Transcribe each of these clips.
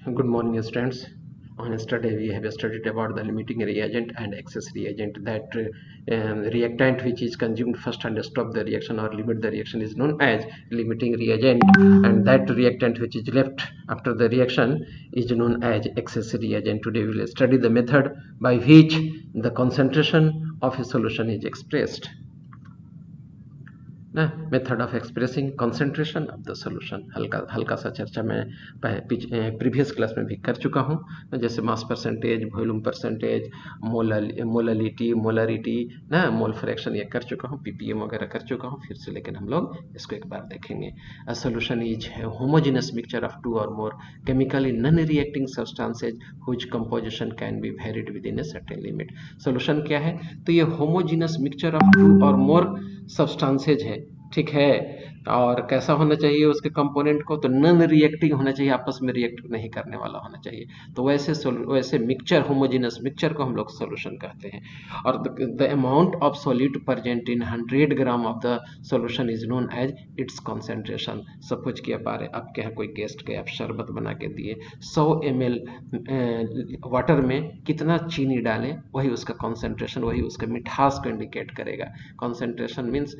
Good morning, students. On yesterday, we have studied about the limiting reagent and excess reagent. That reactant which is consumed first and stop the reaction or limit the reaction is known as limiting reagent, and that reactant which is left after the reaction is known as excess reagent. Today, we will study the method by which the concentration of a solution is expressed. ना method of expressing concentration of the solution हल्का सा चर्चा मैं previous class में भी कर चुका हूँ, जैसे mass percentage, volume percentage, molarity ना मोल फ्रैक्शन ये कर चुका हूँ, पीपीएम वगैरह कर चुका हूँ फिर से, लेकिन हम लोग इसको एक बार देखेंगे. A solution is homogeneous mixture of two और more chemically non reacting substances which composition can be varied within a certain limit. Solution क्या है? तो ये होमोजेनस मिक्सचर ऑफ टू और मोर सब्सटेंसेज है, ठीक है. और कैसा होना चाहिए उसके कंपोनेंट को? तो नॉन रिएक्टिंग होना चाहिए, आपस में रिएक्ट नहीं करने वाला होना चाहिए. तो वैसे मिक्सचर, होमोजेनस मिक्सचर को हम लोग सॉल्यूशन कहते हैं. और the amount of solute present in 100 gram of the solution is known as its concentration. Suppose कि आप क्या कोई गेस्ट के आप शरबत बना के दिए, 100 ml वाटर में कितना चीनी डालें वही उसका कंसंट्रेशन, वही उसका मिठास को इंडिकेट करेगा. कंसंट्रेशन मीन्स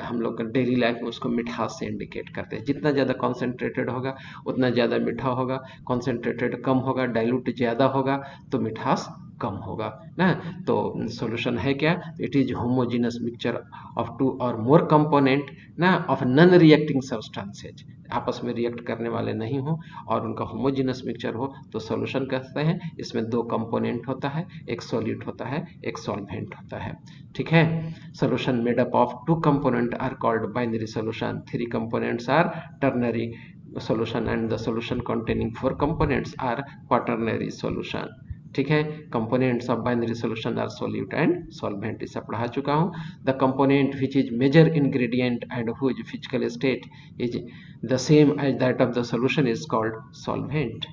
हम लोग डेली लाइफ में उसको मिठास से इंडिकेट करते हैं. जितना ज़्यादा कॉन्सेंट्रेटेड होगा उतना ज़्यादा मीठा होगा, कॉन्सेंट्रेटेड कम होगा, डाइल्यूट ज़्यादा होगा तो मिठास कम होगा ना. तो सॉल्यूशन है क्या? It is homogeneous mixture of two और मोर कंपोनेंट ना ऑफ नॉन रिएक्टिंग सब्सटेंसेज, आपस में रिएक्ट करने वाले नहीं हो और उनका होमोजेनस मिक्सचर हो तो सॉल्यूशन कहते हैं. इसमें दो कंपोनेंट होता है, एक सॉल्यूट होता है, एक सॉल्वेंट होता है, ठीक है. Solution made up of two component are called binary solution, three components are ternary solution and the solution containing four components are quaternary solution, ठीक है. Components of binary solution are solute and solvent, इसे पढ़ा चुका हूँ. The component which is major ingredient and whose physical state is the same as that of the solution is called solvent.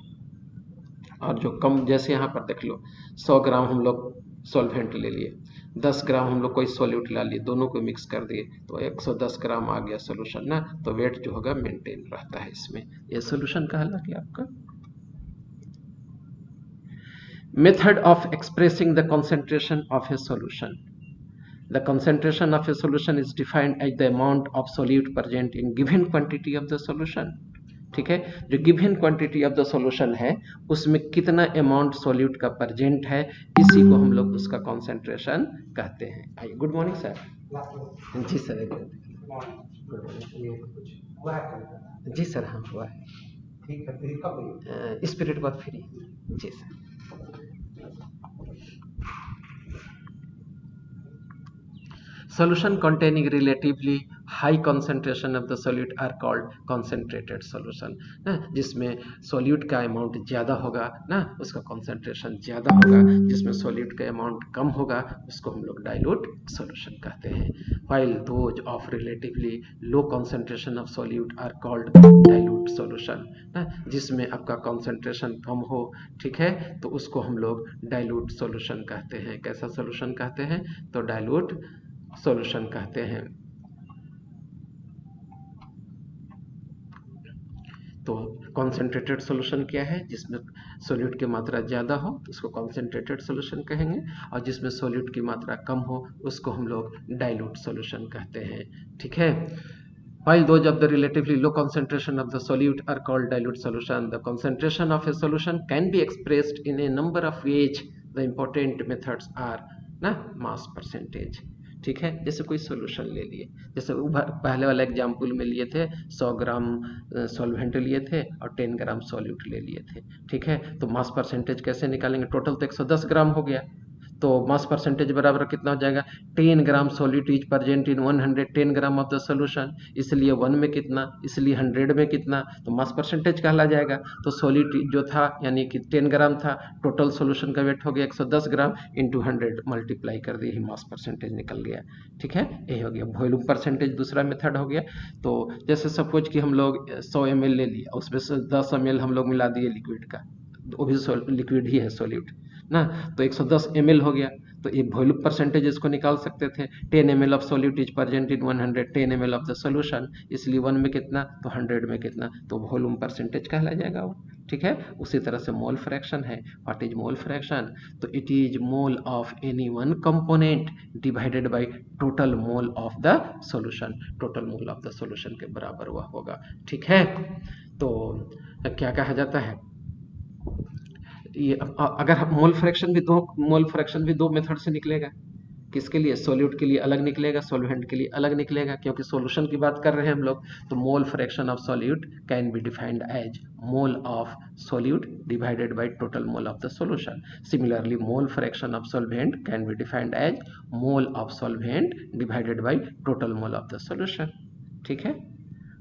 और जो कम, जैसे यहाँ पर देख लो, 100 ग्राम हम लोग सॉल्वेंट ले लिए, 10 ग्राम हम लोग कोई सॉल्यूट ला लिए, दोनों को मिक्स कर दिए तो 110 ग्राम आ गया सॉल्यूशन ना. तो वेट जो होगा मेंटेन रहता है इसमें. ये सॉल्यूशन कहला गया आपका. Method of expressing the concentration of a solution. The concentration of a solution is defined as the amount of solute present in given quantity of the solution, ठीक है. जो given quantity of the solution है उसमें कितना amount solute का present है, इसी को हम लोग उसका कंसंट्रेशन कहते हैं. आइए, गुड मॉर्निंग सर. जी सर. जी सर, हाँ हुआ है. ठीक है. स्पिरिट बात free. Ji sir. Solution containing relatively high concentration of the solute are called concentrated solution. जिसमें solute का अमाउंट ज़्यादा होगा ना उसका concentration ज़्यादा होगा, जिसमें solute का अमाउंट कम होगा उसको हम लोग dilute solution कहते हैं. While those of relatively low concentration of solute are called dilute solution. जिसमें आपका concentration कम हो, ठीक है, तो उसको हम लोग dilute solution कहते हैं. कैसा solution कहते हैं? तो dilute सॉल्यूशन कहते हैं. तो कॉन्सेंट्रेटेड सॉल्यूशन क्या है? जिसमें सॉल्यूट की मात्रा ज़्यादा हो उसको कॉन्सेंट्रेटेड सॉल्यूशन कहेंगे, और जिसमें सॉल्यूट की मात्रा कम हो उसको हम लोग डाइल्यूट सॉल्यूशन कहते हैं, ठीक है. While those of the relatively low concentration of the solute are called dilute solution, the concentration of a solution can be expressed in a number of ways. The important methods are ना mass percentage, ठीक है. जैसे कोई solution ले लिए, जैसे पहले वाला एग्जाम्पल में लिए थे 100 ग्राम सॉल्वेंट लिए थे और 10 ग्राम सॉल्यूट ले लिए थे, ठीक है. तो मास परसेंटेज कैसे निकालेंगे? टोटल तो 110 ग्राम हो गया, तो मास परसेंटेज बराबर कितना हो जाएगा? 10 gram solute is present in 110 gram of the solution, इसलिए 1 में कितना, इसलिए 100 में कितना, तो मास परसेंटेज कहला जाएगा. तो सॉल्यूट जो था यानी कि 10 ग्राम था, टोटल सॉल्यूशन का वेट हो गया 110 ग्राम इंटू 100 मल्टीप्लाई कर दिए, मास परसेंटेज निकल गया, ठीक है. ये हो गया वॉल्यूम परसेंटेज, दूसरा मेथड हो गया. तो जैसे सपोज कि हम लोग 100 ml ले लिया, उसमें से 10 ml हम लोग मिला दिए लिक्विड का, वो भी लिक्विड ही है सॉल्यूट ना, तो 110 ml हो गया. तो ये वॉल्यूम परसेंटेज इसको निकाल सकते थे। 10 ml of solute is present in 110 ml of the solution, इसलिए 1 में कितना तो 100 में कितना, तो वॉल्यूम परसेंटेज कहला जाएगा वो। ठीक है, उसी तरह से मोल फ्रैक्शन है। व्हाट इज मोल फ्रैक्शन, तो it is mole of any one component divided by total mole of the solution, total mole of the solution के बराबर वह होगा। ठीक है, तो क्या कहा जाता है, ये अगर मोल फ्रैक्शन भी दो मेथड से निकलेगा। किसके लिए, सॉल्यूट के लिए अलग निकलेगा, सॉल्वेंट के लिए अलग निकलेगा, क्योंकि सॉल्यूशन की बात कर रहे हैं हम लोग। तो mole fraction of solute can be defined as mole of solute divided by total mole of the solution. Similarly mole fraction of solvent can be defined as mole of solvent divided by total mole of the solution. ठीक है,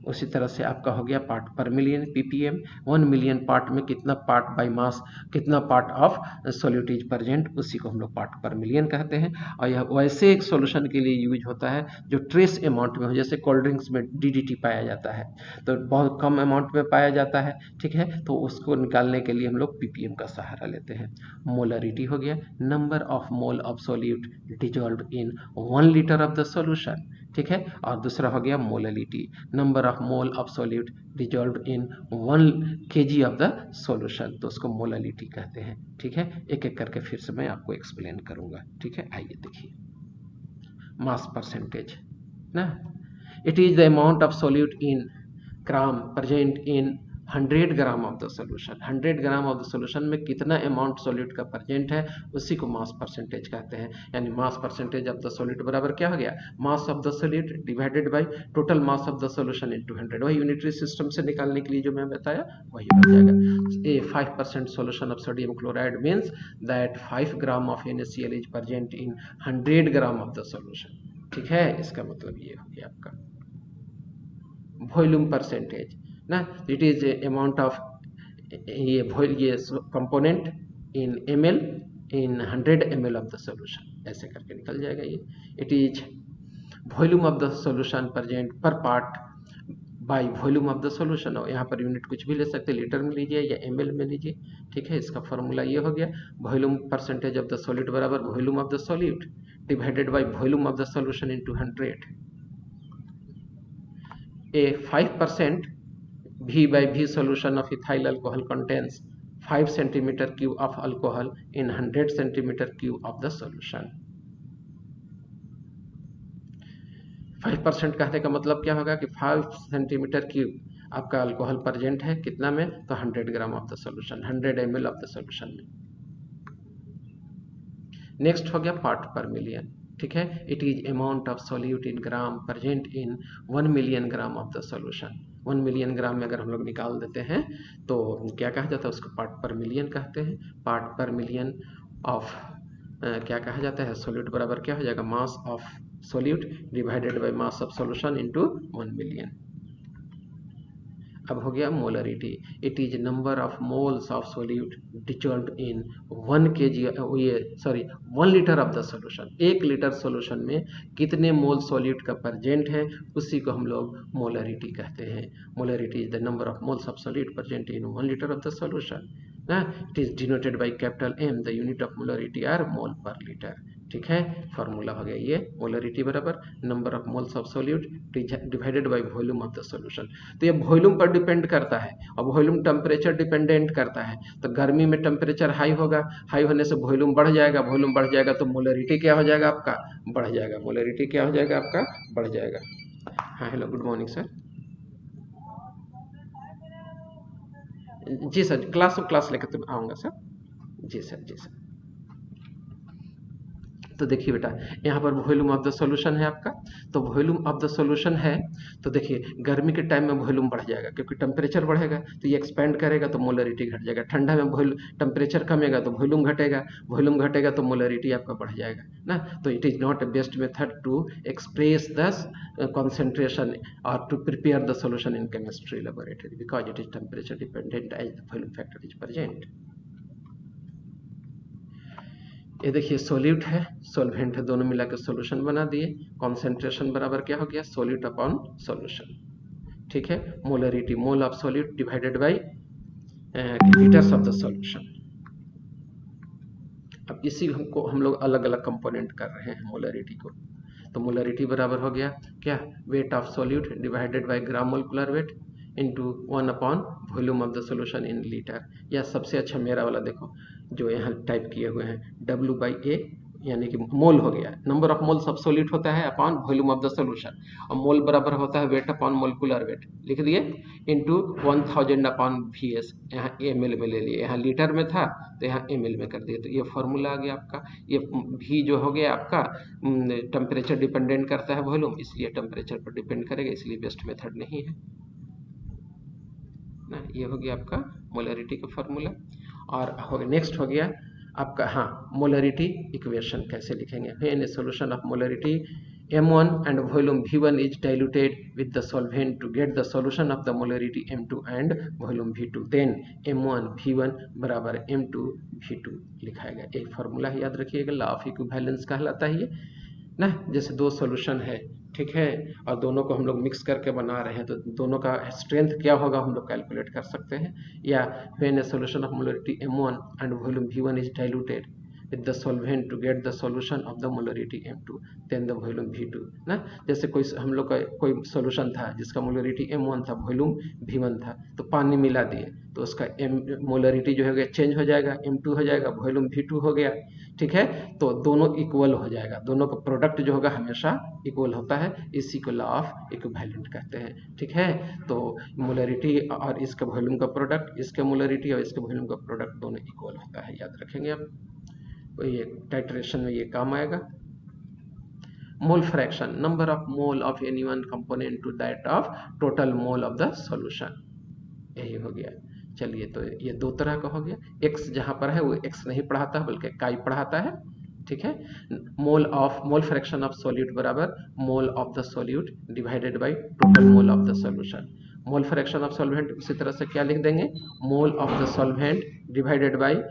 उसी तरह से आपका हो गया part per million ppm. 1 million part में कितना पार्ट बाय मास, कितना part of solute is present, उसी को हम लोग पार्ट पर मिलियन कहते हैं। और यह वैसे एक सॉल्यूशन के लिए यूज होता है जो ट्रेस अमाउंट में हो, जैसे कोल्ड ड्रिंक्स में डीडीटी पाया जाता है तो बहुत कम अमाउंट में पाया जाता है। ठीक है, तो उसको निकालने के लिए हम लोग पीपीएम का सहारा लेते हैं। मोलरिटी हो गया number of mole of solute dissolved in 1 litre of the solution. ठीक है, और दूसरा हो गया molality, number of mole of solute dissolved in 1 kg of the solution, तो उसको मोललिटी कहते हैं। ठीक है, एक एक करके फिर से मैं आपको एक्सप्लेन करूंगा। ठीक है, आइए देखिए मास परसेंटेज ना, it is the amount of solute in gram present in 100 gram of the solution. 100 gram of the solution में कितना अमाउंट सॉल्यूट का प्रेजेंट है, उसी को मास परसेंटेज कहते हैं। यानी mass percentage of the solute बराबर क्या हो गया, मास of the solute divided by total mass of the solution into 100। वही यूनिटरी सिस्टम से निकालने के लिए जो मैं बताया वही बन जाएगा। A 5% solution of sodium chloride means that 5 gram of NaCl is present in 100 gram of the solution. ठीक है, इसका मतलब ये हो गया आपका वॉल्यूम परसेंटेज ना, इट इज अमाउंट ऑफ ये component in ml in 100 ml of the solution, ऐसे करके निकल जाएगा ये। It is volume of the solution present per part by volume of the solution. और यहाँ पर यूनिट कुछ भी ले सकते हैं, लीटर में लीजिए या ml में लीजिए। ठीक है, इसका फॉर्मूला ये हो गया, volume percentage of the solute बराबर volume of the solute divided by volume of the solution into 100। A 5% V by V solution of ethyl alcohol contains 5 centimeter cube of alcohol in 100 centimeter cube of the solution। 5% कहने का मतलब क्या होगा कि 5 centimetre cube आपका alcohol present है कितना में, तो 100 gram of the solution, 100 ml of the solution में। नेक्स्ट हो गया पार्ट पर मिलियन। ठीक है, it is amount of solute in gram present in 1 million gram of the solution. 1 million gram में अगर हम लोग निकाल देते हैं तो क्या कहा जाता है, उसको पार्ट पर मिलियन कहते हैं। पार्ट पर मिलियन ऑफ क्या कहा जाता है, सॉल्यूट बराबर क्या हो जाएगा, mass of solute divided by mass of solution into 1 million. अब हो गया molarity, it is number of moles of solute dissolved in 1 kg 1 litre of the solution. 1 litre solution में कितने मोल सॉल्यूट का प्रेजेंट है, उसी को हम लोग मोलरिटी कहते हैं। Molarity is the number of moles of solute present in 1 litre of the solution. It is denoted by capital M, the unit of molarity are mole per litre. ठीक है, फॉर्मूला हो गया ये, मोलरिटी बराबर number of moles of solute divided by volume of the solution. तो ये volume पर depend करता है और वॉल्यूम टेम्परेचर डिपेंडेंट करता है। तो गर्मी में टेम्परेचर हाई होगा, हाई होने से वॉल्यूम बढ़ जाएगा, वॉल्यूम बढ़ जाएगा तो मोलरिटी क्या हो जाएगा आपका, बढ़ जाएगा। मोलरिटी क्या हो जाएगा आपका, बढ़ जाएगा। हाँ हेलो, गुड मॉर्निंग सर। जी सर, क्लास लेकर तो आऊँगा सर। जी सर, जी सर। तो देखिए बेटा, यहाँ पर वॉल्यूम ऑफ द सॉल्यूशन है आपका, तो वॉल्यूम ऑफ द सॉल्यूशन है तो देखिए गर्मी के टाइम में वॉल्यूम बढ़ जाएगा क्योंकि टेम्परेचर बढ़ेगा तो ये एक्सपेंड करेगा तो मोलरिटी घट जाएगा। ठंडा में टेम्परेचर कमेगा तो वॉल्यूम घटेगा, वॉल्यूम घटेगा तो मोलरिटी आपका बढ़ जाएगा ना। तो it is not a best method to express the concentration or to prepare the solution in chemistry laboratory because it is temperature dependent as the volume factor is present। ये देखिए solute है, solvent है, दोनों मिला के solution बना दिए। Concentration बराबर क्या हो गया, सोल्यूट अपॉन सोल्यूशन। ठीक है, molarity mole of solute divided by litres of the solution. अब इसी हमको हम लोग अलग अलग कंपोनेंट कर रहे हैं मोलरिटी को। तो मोलरिटी बराबर हो गया क्या, weight of solute divided bye gram molecular weight into 1 upon volume of the solution in litre. या सबसे अच्छा मेरा वाला देखो जो यहाँ टाइप किए हुए हैं, W/A यानी कि मोल हो गया, number of moles of solute होता है upon volume of the solution, और मोल बराबर होता है वेट अपॉन मोलिकुलर वेट, लिख दिए, इंटू 1000 अपॉन VS। यहाँ ml में ले लिए, यहाँ लीटर में था तो यहाँ ml में कर दिए। तो ये फॉर्मूला आ गया आपका। ये भी जो हो गया आपका टेम्परेचर डिपेंडेंट करता है वॉल्यूम, इसलिए टेम्परेचर पर डिपेंड करेगा, इसलिए बेस्ट मेथड नहीं है ना। ये हो गया आपका मोलरिटी का फॉर्मूला। और हो गया नेक्स्ट हो गया आपका, हाँ, मोलरिटी इक्वेशन कैसे लिखेंगे। When A solution of molarity M1 and volume V1 is diluted with the solvent to get the solution of the molarity M2 and volume V2, then M1 V1 बराबर M2 V2 लिखाएगा। एक formula याद रखिएगा, law of equivalence कहलाता है ये ना। जैसे दो सॉल्यूशन है, ठीक है, और दोनों को हम लोग मिक्स करके बना रहे हैं, तो दोनों का स्ट्रेंथ क्या होगा हम लोग कैलकुलेट कर सकते हैं। या when A solution of molarity M1 and volume V1 is diluted with the solvent to get the solution of the molarity M2 then the volume V2 ना। जैसे कोई हम लोग का कोई सॉल्यूशन था जिसका मोलरिटी M1 था, वॉल्यूम V1 था, तो पानी मिला दिए तो उसका मोलरिटी जो है चेंज हो जाएगा, M2 हो जाएगा, वॉल्यूम V2 हो गया, ठीक है। तो दोनों इक्वल हो जाएगा, दोनों का प्रोडक्ट जो होगा हमेशा इक्वल होता है, इसी को लॉ ऑफ इक्विवेलेंट कहते हैं, ठीक है। तो मोलरिटी और इसका वॉल्यूम का प्रोडक्ट, इसके मोलरिटी और इसके वॉल्यूम का प्रोडक्ट दोनों इक्वल होता है, याद रखेंगे आप। ये टाइट्रेशन में ये काम आएगा। Mole fraction, number of mole of any one component to that of total mole of the solution, यही हो गया। चलिए, तो ये दो तरह का हो गया। एक्स जहां पर है वो एक्स नहीं पढ़ाता बल्कि काई पढ़ाता है, ठीक है। मोल फ्रैक्शन ऑफ सॉल्यूट बराबर mole of the solute divided by total mole of the solution. Mole fraction of solvent उसी तरह से क्या लिख देंगे, mole of the solvent divided by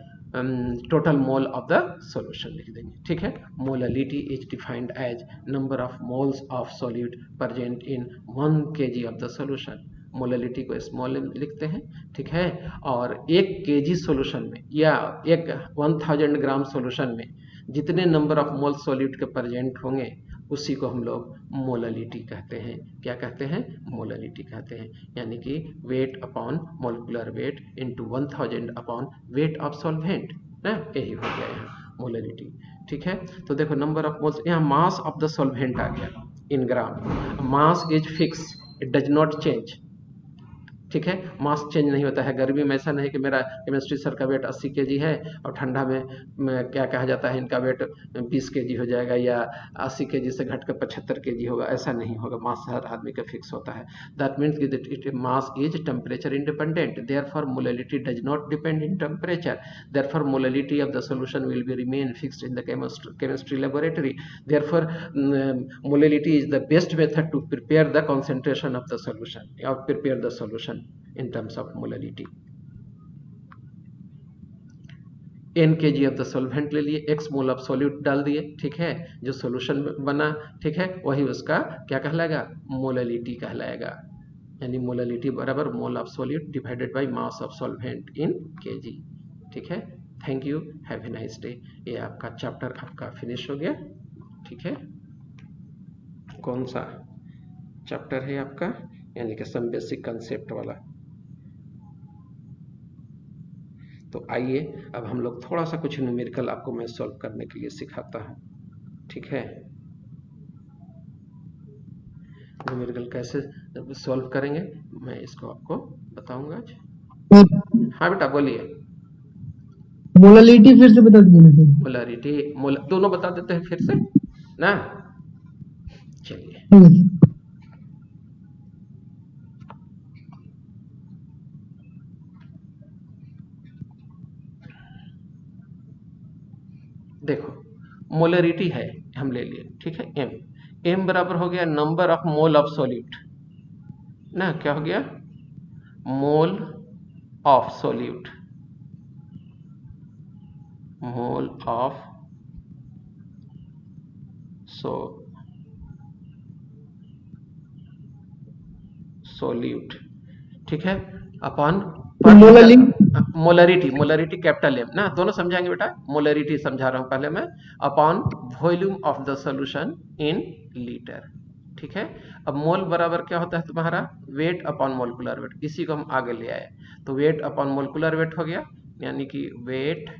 total mole of the solution लिख देंगे, ठीक है। Molality is defined as number of moles of solute present in 1 kg of the solution. Molality को स्मॉल लिखते हैं, ठीक है। और 1 kg सॉल्यूशन में या 1000 ग्राम सॉल्यूशन में जितने नंबर ऑफ मोल सॉल्यूट के प्रेजेंट होंगे उसी को हम लोग मोललिटी कहते हैं। क्या कहते हैं, मोललिटी कहते हैं, यानी कि weight upon molecular weight into 1000 upon weight of solvent ना, यही हो गया यहाँ मोललिटी, ठीक है। तो देखो नंबर ऑफ मोल्स, यहाँ मास ऑफ द सॉल्वेंट आ गया in gram. Mass is fix, it does not change, ठीक है। मास चेंज नहीं होता है। गर्मी में ऐसा नहीं कि मेरा केमिस्ट्री सर का वेट 80 kg है और ठंडा में क्या कहा जाता है इनका वेट 20 kg हो जाएगा या 80 kg से घटकर 75 kg होगा, ऐसा नहीं होगा। मास हर आदमी का फिक्स होता है। That means it mass is temperature independent, therefore molality does not depend in temperature, therefore molality of the solution will be remain fixed in the chemistry laboratory, therefore molality is the best method to prepare the concentration of the solution or prepare the solution in terms of molality। n kg of the solvent ले लिए, x mole of solute डाल दिए, ठीक है। जो solution बना, ठीक है, वही उसका क्या कहलाएगा, मोललिटी कहलाएगा। यानी मोललिटी बराबर mole of solute divided by mass of solvent in kg, ठीक है। Thank you, have a nice day. ये आपका चैप्टर आपका फिनिश हो गया, ठीक है। कौन सा चैप्टर है आपका, यानी कि सम बेसिक कंसेप्ट वाला। तो आइए अब हम लोग थोड़ा सा कुछ न्यूमेरिकल आपको मैं सॉल्व करने के लिए सिखाता हूं, ठीक है। न्यूमेरिकल कैसे सॉल्व करेंगे मैं इसको आपको बताऊंगा आज। हाँ बेटा बोलिए। मोललिटी फिर से बता दीजिए। मोलरिटी दोनों बता देते हैं फिर से ना, चलिए। देखो मोलरिटी है, हम ले लिए, ठीक है। m बराबर हो गया number of mole of solute ना, क्या हो गया, mole of solute, mole of solute, ठीक है, upon molarity, molarity capital M ना, दोनों समझाएंगे बेटा, मोलरिटी समझा रहा हूं पहले मैं, upon volume of the solution in litre. ठीक है, अब मोल बराबर क्या होता है तुम्हारा, वेट अपॉन मोलकुलर वेट, इसी को हम आगे ले आए, तो वेट अपॉन मोलकुलर वेट हो गया, यानी कि weight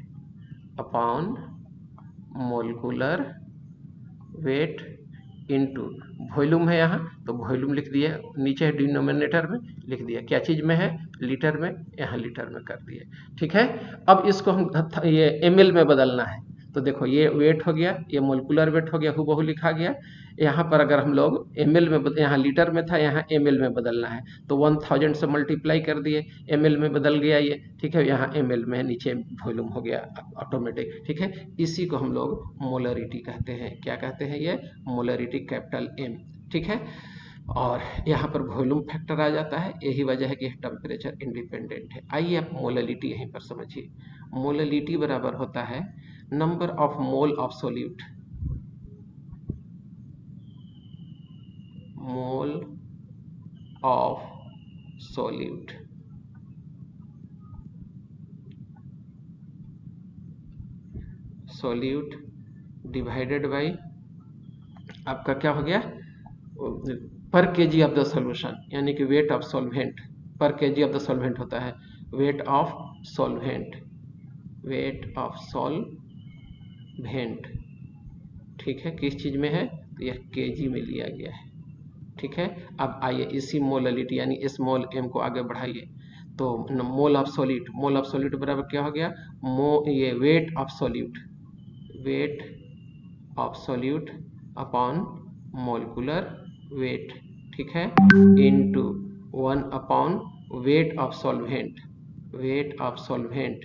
upon molecular weight into volume है यहाँ, तो वॉल्यूम लिख दिया, नीचे डिनोमिनेटर में लिख दिया, क्या चीज में है, लीटर में, यहाँ लीटर में कर दिए। ठीक है, अब इसको हम ये ml में बदलना है, तो देखो ये वेट हो गया, ये मोलिकुलर वेट हो गया, हूबहू लिखा गया। यहाँ पर अगर हम लोग ml में यहाँ लीटर में था, यहाँ ml में बदलना है, तो 1000 से मल्टीप्लाई कर दिए, ml में बदल गया ये। ठीक है, यहाँ ml में नीचे वॉल्यूम हो गया ऑटोमेटिक। ठीक है, इसी को हम लोग मोलरिटी कहते हैं, क्या कहते हैं, ये मोलरिटी कैपिटल M। ठीक है, और यहाँ पर वॉल्यूम फैक्टर आ जाता है, यही वजह है कि टेम्परेचर इंडिपेंडेंट है। आइए आप मोललिटी यहीं पर समझिए, मोललिटी बराबर होता है number of mole of solute, mole of solute solute divided by आपका क्या हो गया, पर केजी ऑफ द सॉल्यूशन, यानी कि वेट ऑफ सॉल्वेंट, पर केजी ऑफ द सॉल्वेंट होता है wait of solvent, weight of solvent. ठीक है, किस चीज में है, तो यह केजी में लिया गया है। ठीक है, अब आइए इसी मोललिटी यानी स्मॉल m को आगे बढ़ाइए, तो mole of solute, mole of solute बराबर क्या हो गया, ये weight of solute, weight of solute upon molecular weight. ठीक है, into 1 upon weight of solvent, weight of solvent,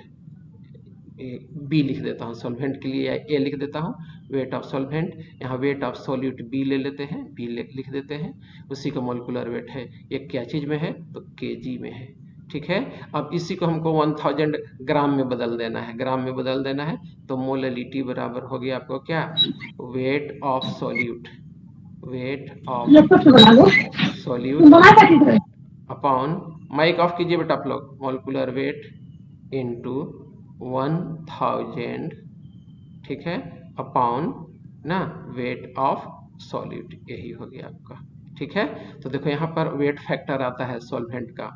B लिख देता हूँ, सॉल्वेंट के लिए ए लिख देता हूँ, वेट ऑफ सॉल्वेंट, यहाँ वेट ऑफ सॉल्यूट बी ले लेते हैं, बी लिख देते हैं, उसी का मोलिकुलर वेट है, ये क्या चीज में है, तो केजी में है। ठीक है, अब इसी को हमको 1000 ग्राम में बदल देना है, ग्राम में बदल देना है, तो मोललिटी बराबर हो गया आपको क्या, weight of solute, weight of solute upon, mic off कीजिए बेटा आप लोग, मोलिकुलर वेट इनटू 1000, ठीक है, अपॉन ना वेट ऑफ सॉल्यूट, यही हो गया आपका। ठीक है, तो देखो यहाँ पर वेट फैक्टर आता है सॉल्वेंट का।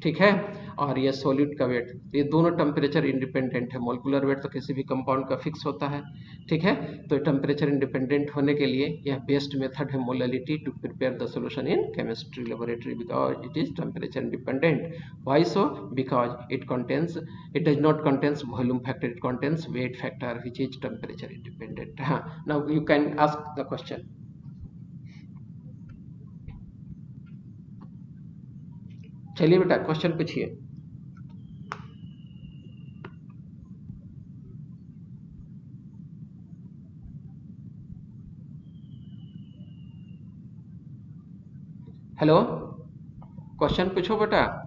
ठीक है, और ये सॉल्यूट का वेट, ये दोनों टेम्परेचर इंडिपेंडेंट है, मोलिकुलर वेट तो किसी भी कंपाउंड का फिक्स होता है। ठीक है, तो टेम्परेचर इंडिपेंडेंट होने के लिए यह बेस्ट मेथड है molality to prepare the solution in chemistry laboratory, because it is temperature independent. Why so, because it does not contains volume factor, it contains weight factor which is temperature independent. Now you can ask the question. चलिए बेटा question पूछिए। Hello, question पूछो बेटा।